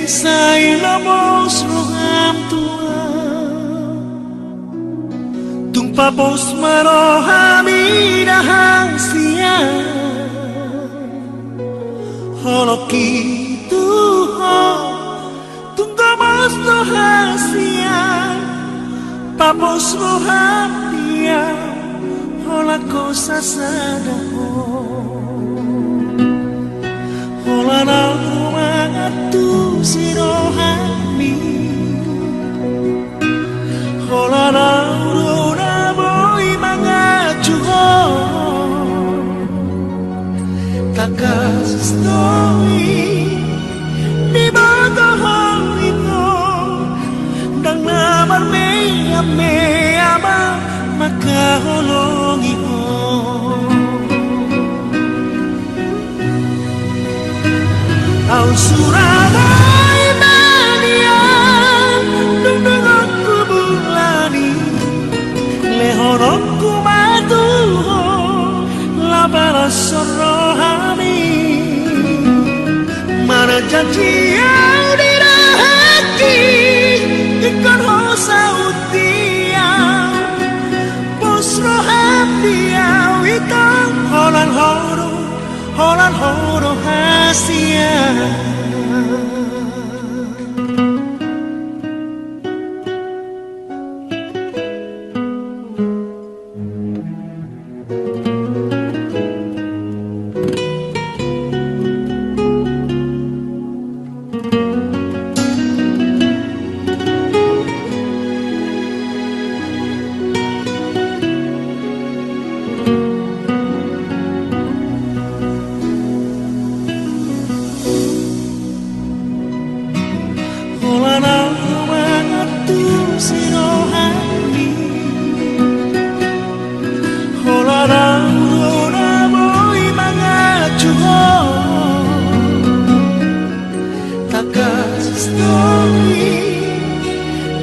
Sai lobos rogam tua tung papos marohami rahasia holoki tuho tung gamos rahasia papos rohamia hola cosa sadaho hola na tu sirohami hola na urona boy mga juho takas story di bagohong ito dang naman may ama makahulong ito au Surabaya manian dungdungan kubulani lehorok kumatuho labaras rohani mana janji yang dirahaki ikon hosa utiang pos roham diau itang holan horo hasia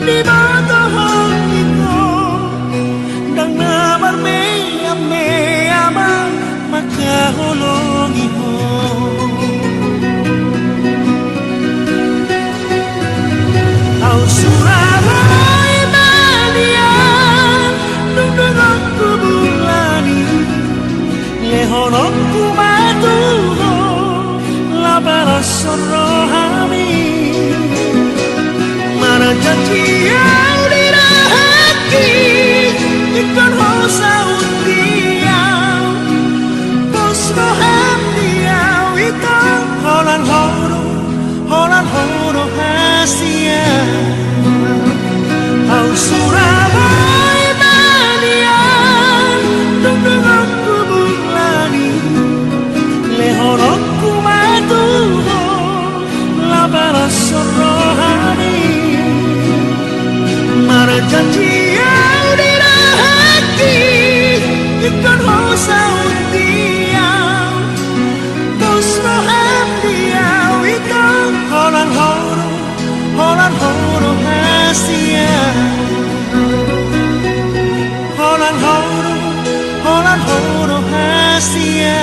di bagohong ito dang naman may ama makahulong ito au Surabaya manian dungdungan kubulani lehorok kumatuho labaras rohami mana janji yang dirahaki ikon hosa utiang pos roham diau itang holan horo hasia au Surabaya manian dungdungan kubulani lehorok kumatuho labaras rohani mana janji yang dirahaki ikon hosa utiang pos roham diau itang holan horo hasia holan horo hasia